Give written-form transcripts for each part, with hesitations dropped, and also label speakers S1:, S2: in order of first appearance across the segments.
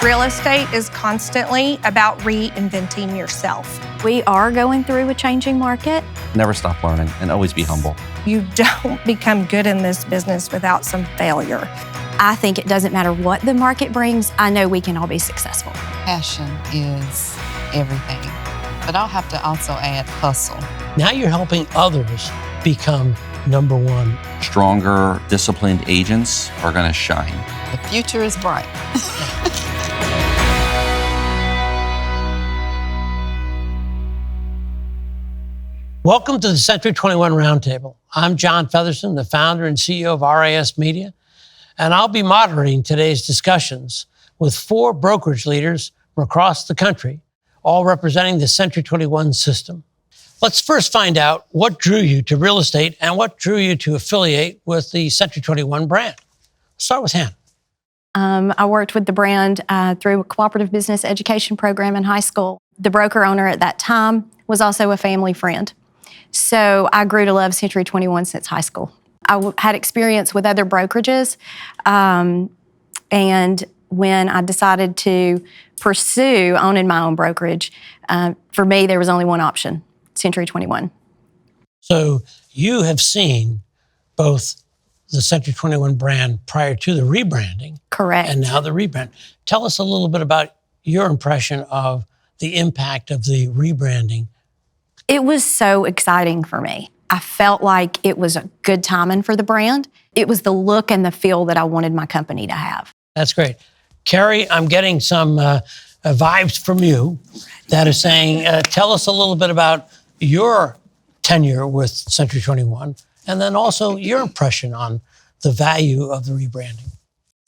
S1: real estate is constantly about reinventing yourself.
S2: We are going through a changing market.
S3: Never stop learning and always be humble.
S1: You don't become good in this business without some failure.
S2: I think it doesn't matter what the market brings. I know we can all be successful.
S4: Passion is everything, but I'll have to also add hustle.
S5: Now you're helping others become number one.
S3: Stronger, disciplined agents are going to shine.
S4: The future is bright.
S5: Welcome to the Century 21 Roundtable. I'm John Featherston, the founder and CEO of RISMedia, and I'll be moderating today's discussions with 4 brokerage leaders from across the country, all representing the Century 21 system. Let's first find out what drew you to real estate and what drew you to affiliate with the Century 21 brand. Let's start with Hannah.
S2: I worked with the brand through a cooperative business education program in high school. The broker owner at that time was also a family friend. So I grew to love Century 21 since high school. I had experience with other brokerages, and when I decided to pursue owning my own brokerage, for me, there was only one option, Century 21.
S5: So you have seen both the Century 21 brand prior to the rebranding.
S2: Correct.
S5: And now the rebrand. Tell us a little bit about your impression of the impact of the rebranding.
S2: It was so exciting for me. I felt like it was a good timing for the brand. It was the look and the feel that I wanted my company to have.
S5: That's great. Carrie, I'm getting some vibes from you that are saying, tell us a little bit about your tenure with Century 21, and then also your impression on the value of the rebranding.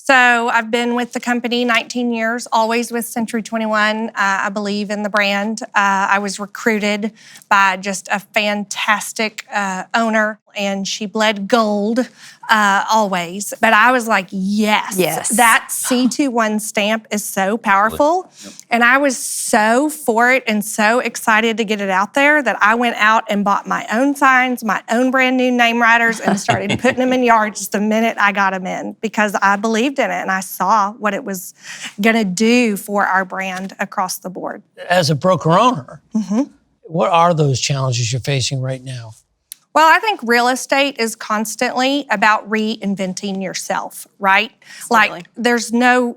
S1: So I've been with the company 19 years, always with Century 21. I believe in the brand. I was recruited by just a fantastic owner, and she bled gold always. But I was like, yes. That C21 stamp is so powerful. Yep. And I was so for it and so excited to get it out there that I went out and bought my own signs, my own brand new name writers, and started putting them in yards the minute I got them in, because I believed in it and I saw what it was going to do for our brand across the board.
S5: As a broker owner, what are those challenges you're facing right now?
S1: Well, I think real estate is constantly about reinventing yourself, right?
S2: Absolutely.
S1: Like there's no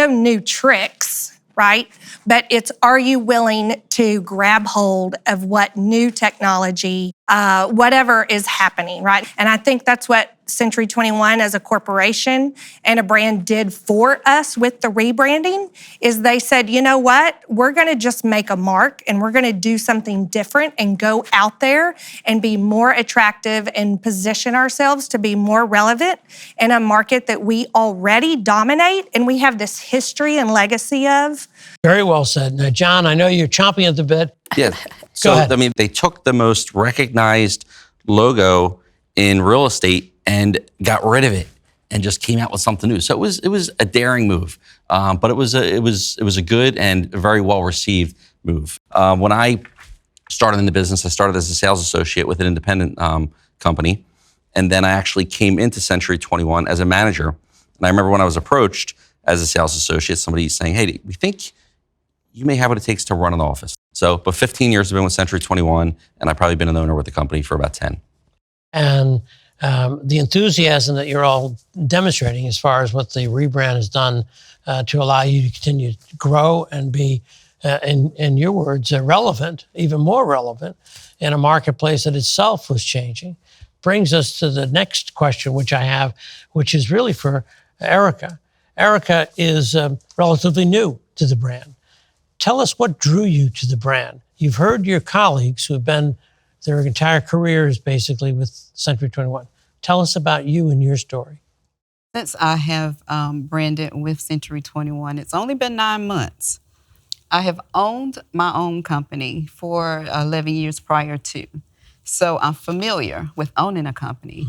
S1: new tricks, right? But it's, are you willing to grab hold of what new technology, whatever is happening, right? And I think that's what Century 21 as a corporation and a brand did for us with the rebranding, is they said, you know what, we're gonna just make a mark and we're gonna do something different and go out there and be more attractive and position ourselves to be more relevant in a market that we already dominate and we have this history and legacy of.
S5: Very well said. Now, John, I know you're chomping at the bit.
S3: Yeah. So, I mean, they took the most recognized logo in real estate and got rid of it and just came out with something new. So it was a daring move, but it was a good and very well received move. When I started in the business, I started as a sales associate with an independent company, and then I actually came into Century 21 as a manager. And I remember when I was approached as a sales associate, somebody saying, "Hey, we think you may have what it takes to run an office." So, but 15 years I've been with Century 21, and I've probably been an owner with the company for about 10.
S5: And the enthusiasm that you're all demonstrating as far as what the rebrand has done to allow you to continue to grow and be, in your words, relevant, even more relevant in a marketplace that itself was changing, brings us to the next question, which I have, which is really for Erica. Erica is relatively new to the brand. Tell us what drew you to the brand. You've heard your colleagues who have been their entire careers basically with Century 21. Tell us about you and your story.
S4: Since I have branded with Century 21, it's only been 9 months. I have owned my own company for 11 years prior to. So I'm familiar with owning a company.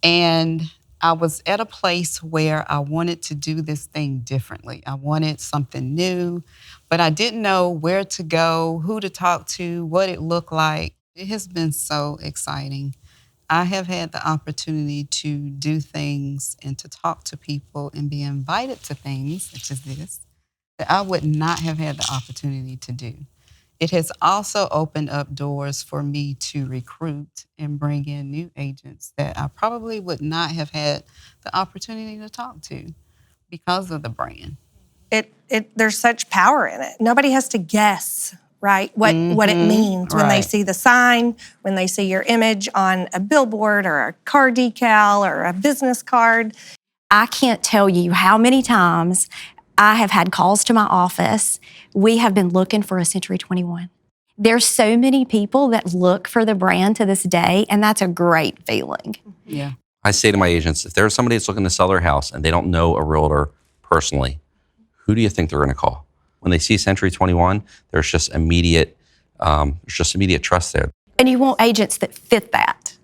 S4: And I was at a place where I wanted to do this thing differently. I wanted something new, but I didn't know where to go, who to talk to, what it looked like. It has been so exciting. I have had the opportunity to do things and to talk to people and be invited to things such as this that I would not have had the opportunity to do. It has also opened up doors for me to recruit and bring in new agents that I probably would not have had the opportunity to talk to because of the brand.
S1: There's such power in it. Nobody has to guess, right, what it means when they see the sign, when they see your image on a billboard or a car decal or a business card.
S2: I can't tell you how many times I have had calls to my office. We have been looking for a Century 21. There's so many people that look for the brand to this day, and that's a great feeling.
S4: Yeah.
S3: I say to my agents, if there's somebody that's looking to sell their house and they don't know a realtor personally, who do you think they're going to call? When they see Century 21, there's just immediate trust there.
S2: And you want agents that fit that.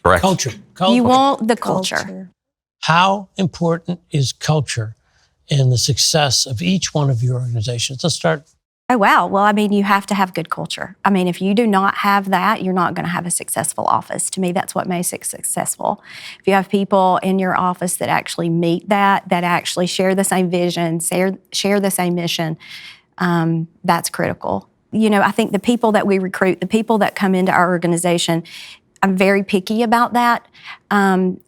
S3: Correct.
S5: Culture.
S2: You want the culture.
S5: How important is culture in the success of each one of your organizations? Let's start.
S2: Oh, wow. Well, I mean, you have to have good culture. I mean, if you do not have that, you're not going to have a successful office. To me, that's what makes it successful. If you have people in your office that actually meet that actually share the same vision, share the same mission, that's critical. You know, I think the people that we recruit, the people that come into our organization, I'm very picky about that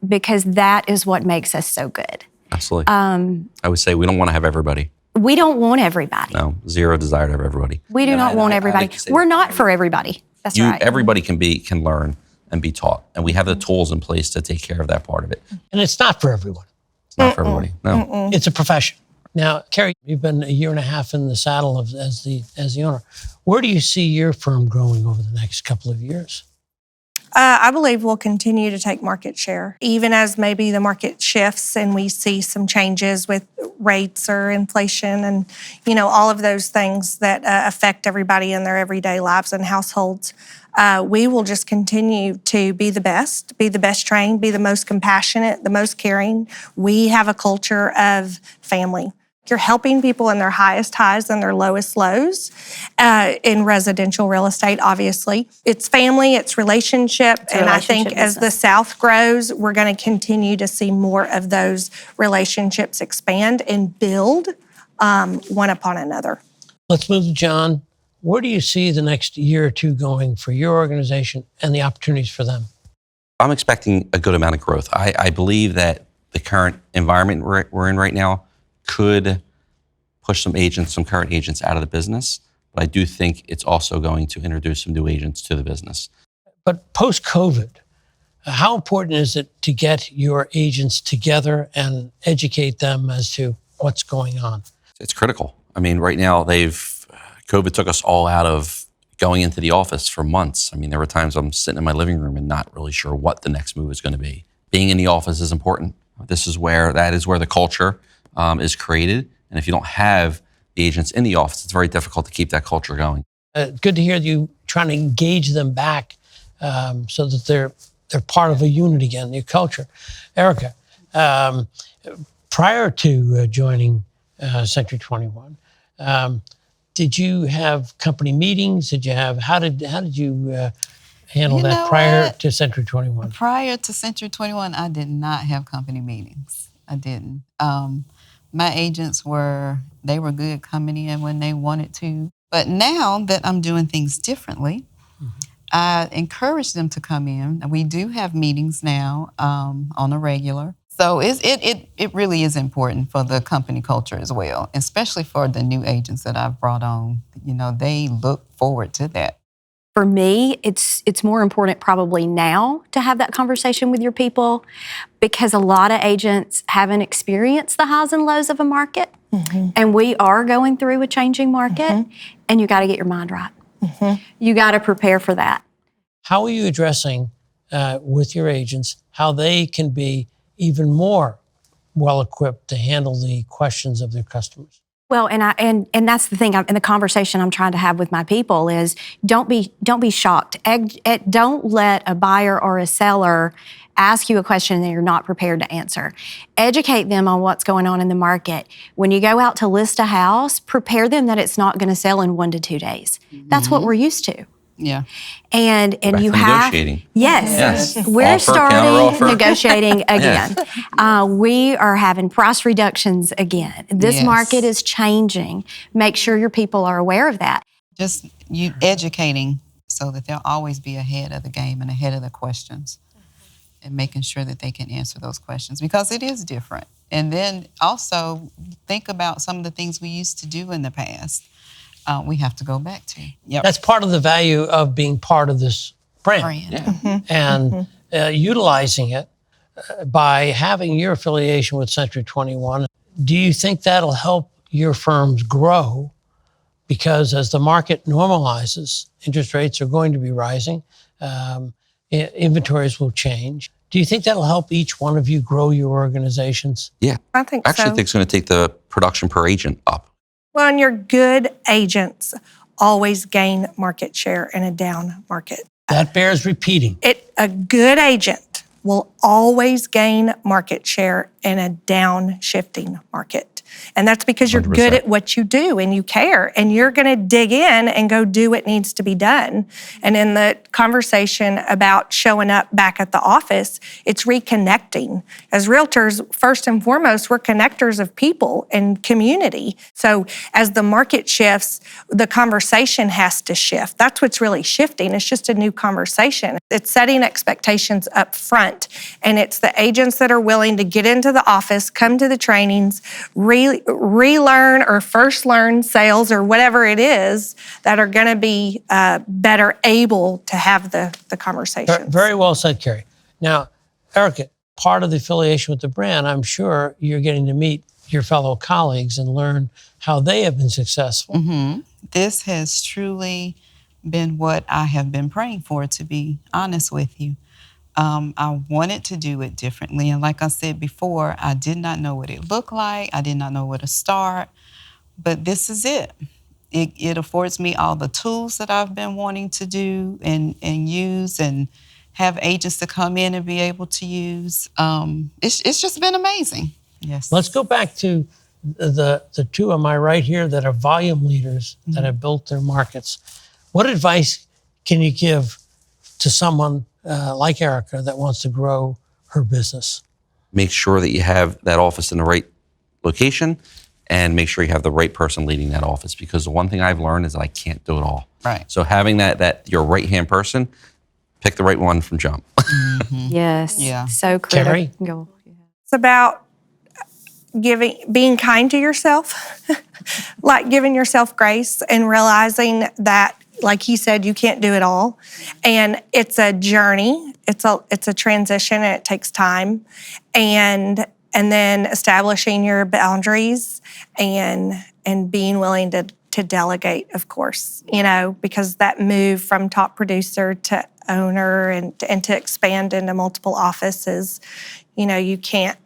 S2: because that is what makes us so good.
S3: Absolutely. I would say we don't want to have everybody.
S2: We don't want everybody.
S3: No, zero desire to have everybody.
S2: We do not want everybody. We're not for everybody. That's right.
S3: Everybody can learn and be taught, and we have the tools in place to take care of that part of it.
S5: And it's not for everyone.
S3: It's not for everybody. No.
S5: It's a profession. Now, Carrie, you've been a year and a half in the saddle as the owner. Where do you see your firm growing over the next couple of years?
S1: I believe we'll continue to take market share, even as maybe the market shifts and we see some changes with rates or inflation and, you know, all of those things that affect everybody in their everyday lives and households. We will just continue to be the best trained, be the most compassionate, the most caring. We have a culture of family. You're helping people in their highest highs and their lowest lows in residential real estate, obviously. It's family, it's relationship, and I think as the South grows, we're going to continue to see more of those relationships expand and build one upon another.
S5: Let's move to John. Where do you see the next year or two going for your organization and the opportunities for them?
S3: I'm expecting a good amount of growth. I believe that the current environment we're in right now could push some current agents out of the business, but I do think it's also going to introduce some new agents to the business.
S5: But post-COVID, how important is it to get your agents together and educate them as to what's going on?
S3: It's critical. I mean, right now, COVID took us all out of going into the office for months. I mean, there were times I'm sitting in my living room and not really sure what the next move is going to be. Being in the office is important. That is where the culture is created. And if you don't have the agents in the office, it's very difficult to keep that culture going.
S5: Good to hear you trying to engage them back so that they're part of a unit again, your culture. Erica, prior to joining Century 21, did you have company meetings? How did you handle that prior to Century 21?
S4: Prior to Century 21, I did not have company meetings. I didn't. My agents were good coming in when they wanted to. But now that I'm doing things differently, I encourage them to come in. We do have meetings now on a regular. So it really is important for the company culture as well, especially for the new agents that I've brought on. You know, they look forward to that.
S2: For me, it's more important probably now to have that conversation with your people because a lot of agents haven't experienced the highs and lows of a market. And we are going through a changing market and you got to get your mind right. You got to prepare for that.
S5: How are you addressing with your agents how they can be even more well-equipped to handle the questions of their customers?
S2: Well, and that's the thing. In the conversation I'm trying to have with my people is don't be shocked. Don't let a buyer or a seller ask you a question that you're not prepared to answer. Educate them on what's going on in the market. When you go out to list a house, prepare them that it's not going to sell in 1 to 2 days. That's what we're used to.
S4: Yeah.
S2: And
S3: Back
S2: you
S3: to
S2: have
S3: negotiating.
S2: Yes, we're
S3: Offer,
S2: starting
S3: counteroffer.
S2: negotiating again. We are having price reductions again. This
S4: Yes.
S2: market is changing. Make sure your people are aware of that.
S4: Just you educating so that they'll always be ahead of the game and ahead of the questions, and making sure that they can answer those questions, because it is different. And then also think about some of the things we used to do in the past. We have to go back to. Yep.
S5: That's part of the value of being part of this brand. And utilizing it by having your affiliation with Century 21. Do you think that'll help your firms grow? Because as the market normalizes, interest rates are going to be rising, inventories will change. Do you think that'll help each one of you grow your organizations?
S3: Yeah.
S1: I think
S3: Actually,
S1: so.
S3: I think it's going to take the production per agent up.
S1: Well, and your good agents always gain market share in a down market.
S5: That bears repeating.
S1: A good agent will always gain market share in a downshifting market. And that's because you're
S3: 100%.
S1: good at what you do and you care, and you're going to dig in and go do what needs to be done. And in the conversation about showing up back at the office, it's reconnecting. As realtors, first and foremost, we're connectors of people and community. So as the market shifts, the conversation has to shift. That's what's really shifting. It's just a new conversation. It's setting expectations up front, and it's the agents that are willing to get into the office, come to the trainings, relearn or first learn sales or whatever it is, that are going to be better able to have the conversations.
S5: Very well said, Carrie. Now, Erica, part of the affiliation with the brand, I'm sure you're getting to meet your fellow colleagues and learn how they have been successful.
S4: This has truly been what I have been praying for, to be honest with you. I wanted to do it differently. And like I said before, I did not know what it looked like. I did not know where to start. But this is it. It affords me all the tools that I've been wanting to do and use, and have agents to come in and be able to use. It's just been amazing. Yes.
S5: Let's go back to the two on my right here that are volume leaders that have built their markets. What advice can you give to someone like Erica that wants to grow her business?
S3: Make sure that you have that office in the right location, and make sure you have the right person leading that office, because the one thing I've learned is that I can't do it all.
S4: Right.
S3: So having that your right-hand person, pick the right one from jump.
S2: Yes.
S4: Yeah.
S2: So
S5: Carrie?
S2: critical.
S1: It's about being kind to yourself, like giving yourself grace and realizing that, like he said, you can't do it all. And it's a journey. It's a transition, and it takes time. And then establishing your boundaries and being willing to delegate, of course, because that move from top producer to owner and to expand into multiple offices, you can't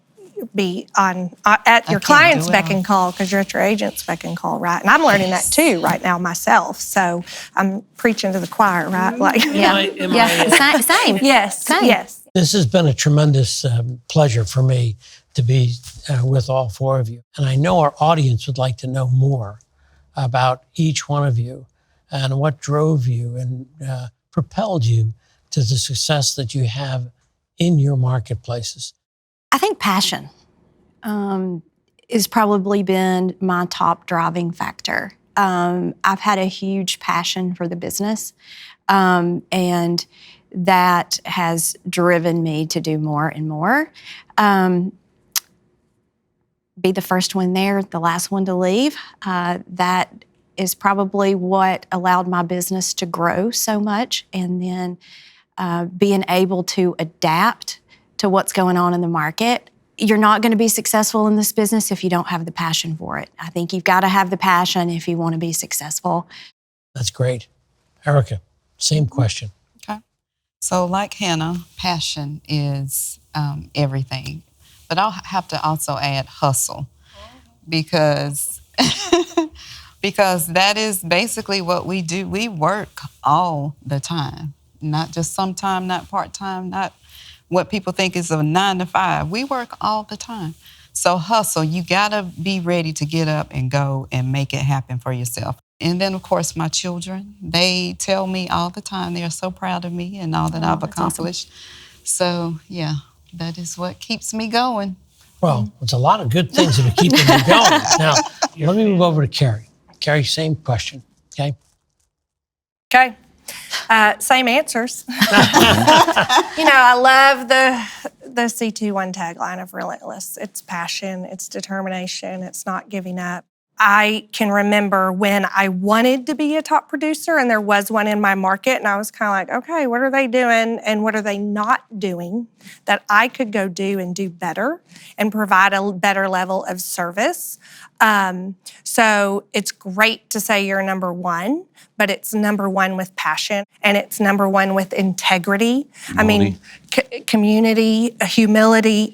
S1: be at your client's beck and call because you're at your agent's beck and call, right? And I'm learning that too right now myself. So I'm preaching to the choir, right? Like,
S2: Same.
S1: Yes,
S2: Same.
S1: yes.
S5: This has been a tremendous pleasure for me to be with all four of you. And I know our audience would like to know more about each one of you and what drove you and propelled you to the success that you have in your marketplaces.
S2: I think passion has probably been my top driving factor. I've had a huge passion for the business, and that has driven me to do more and more. Be the first one there, the last one to leave. That is probably what allowed my business to grow so much, and then being able to adapt to what's going on in the market. You're not going to be successful in this business if you don't have the passion for it. I think you've got to have the passion if you want to be successful.
S5: That's great. Erica, same question.
S4: Okay. So like Hannah, passion is everything. But I'll have to also add hustle, because because that is basically what we do. We work all the time, not just sometime, not part-time, not what people think is a 9 to 5. We work all the time. So hustle, you gotta be ready to get up and go and make it happen for yourself. And then, of course, my children, they tell me all the time they're so proud of me and all that I've accomplished. Awesome. So, yeah, that is what keeps me going.
S5: Well, it's a lot of good things that are keeping you going. Now, let me move over to Carrie. Carrie, same question, okay?
S1: Okay. Same answers. I love the C21 tagline of relentless. It's passion, it's determination, it's not giving up. I can remember when I wanted to be a top producer and there was one in my market, and I was kind of like, okay, what are they doing and what are they not doing that I could go do and do better and provide a better level of service? So it's great to say you're number one, but it's number one with passion and it's number one with integrity.
S3: Humility.
S1: Community, humility,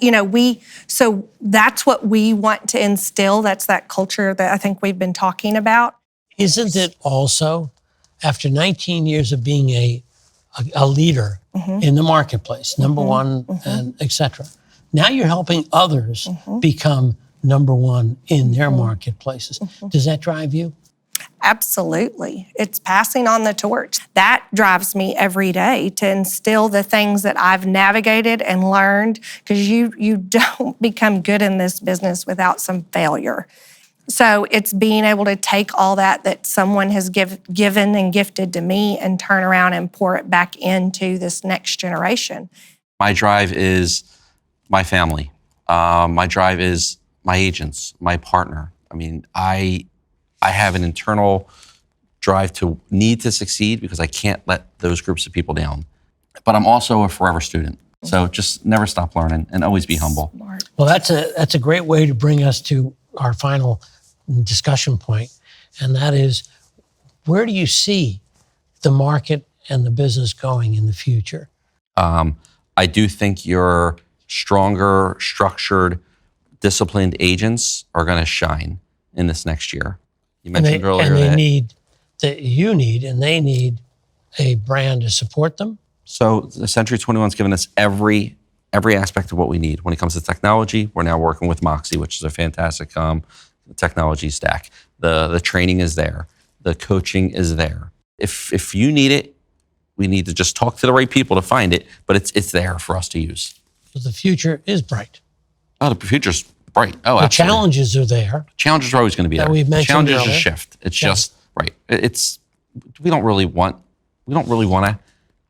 S1: so that's what we want to instill. That's that culture that I think we've been talking about.
S5: Isn't it also, after 19 years of being a leader in the marketplace, number one, and et cetera, now you're helping others become number one in their marketplaces. Does that drive you?
S1: Absolutely. It's passing on the torch. That drives me every day to instill the things that I've navigated and learned, because you don't become good in this business without some failure. So it's being able to take all that someone has given and gifted to me and turn around and pour it back into this next generation.
S3: My drive is my family. My drive is my agents, my partner. I mean, I have an internal drive to need to succeed because I can't let those groups of people down. But I'm also a forever student. So just never stop learning and always be humble.
S5: Well, that's a great way to bring us to our final discussion point, and that is, where do you see the market and the business going in the future?
S3: I do think your stronger, structured, disciplined agents are going to shine in this next year. You mentioned earlier
S5: and
S3: they
S5: need a brand to support them.
S3: So the Century 21's given us every aspect of what we need. When it comes to technology, we're now working with Moxie, which is a fantastic technology stack. The training is there. The coaching is there. If you need it, we need to just talk to the right people to find it, but it's there for us to use.
S5: So the future is bright.
S3: Oh, the future's bright. Oh,
S5: the
S3: absolutely.
S5: Challenges are there.
S3: Challenges are always going to be there.
S5: We've mentioned
S3: challenges
S5: earlier.
S3: just shift. It's just right. We don't really want to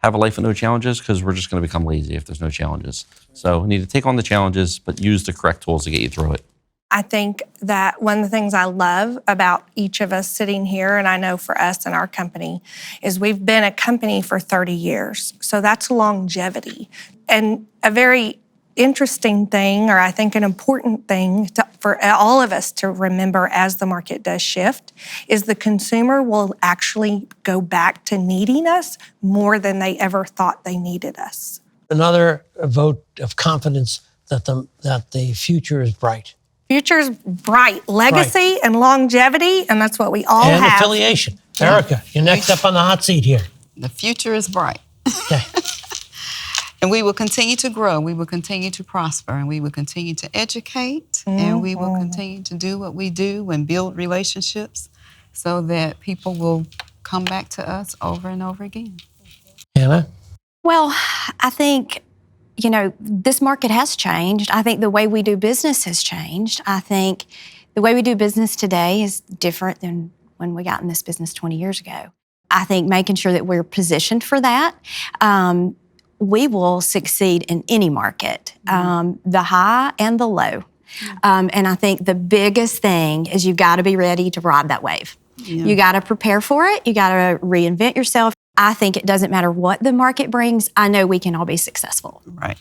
S3: have a life with no challenges, because we're just going to become lazy if there's no challenges. So we need to take on the challenges, but use the correct tools to get you through it.
S1: I think that one of the things I love about each of us sitting here, and I know for us and our company, is we've been a company for 30 years. So that's longevity. And a very interesting thing, or I think an important thing for all of us to remember as the market does shift, is the consumer will actually go back to needing us more than they ever thought they needed us.
S5: Another vote of confidence that the future is bright.
S1: Future's bright. Legacy and longevity, and that's what we all have.
S5: And affiliation. Erica, you're next up on the hot seat here.
S4: The future is bright.
S5: Okay.
S4: And we will continue to grow, we will continue to prosper, and we will continue to educate, and we will continue to do what we do and build relationships so that people will come back to us over and over again.
S3: Hannah?
S2: Well, I think, this market has changed. I think the way we do business has changed. I think the way we do business today is different than when we got in this business 20 years ago. I think making sure that we're positioned for that, we will succeed in any market, the high and the low. And I think the biggest thing is you've got to be ready to ride that wave. Yeah. You got to prepare for it. You got to reinvent yourself. I think it doesn't matter what the market brings. I know we can all be successful.
S4: Right.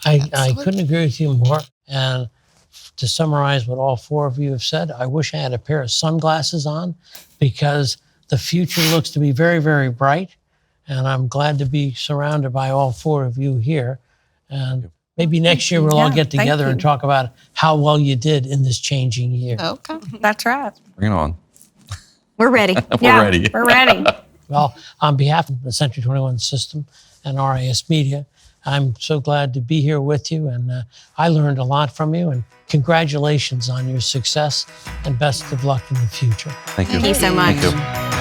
S5: I couldn't agree with you more. And to summarize what all four of you have said, I wish I had a pair of sunglasses on, because the future looks to be very, very bright. And I'm glad to be surrounded by all four of you here. And maybe next year we'll all get together and talk about how well you did in this changing year.
S4: Okay.
S1: That's right.
S3: Bring it on.
S2: We're ready.
S3: We're ready.
S1: We're ready.
S5: Well, on behalf of the Century 21 system and RISMedia, I'm so glad to be here with you, and I learned a lot from you, and congratulations on your success, and best of luck in the future.
S3: Thank you.
S2: Thank you so much.
S3: Thank you.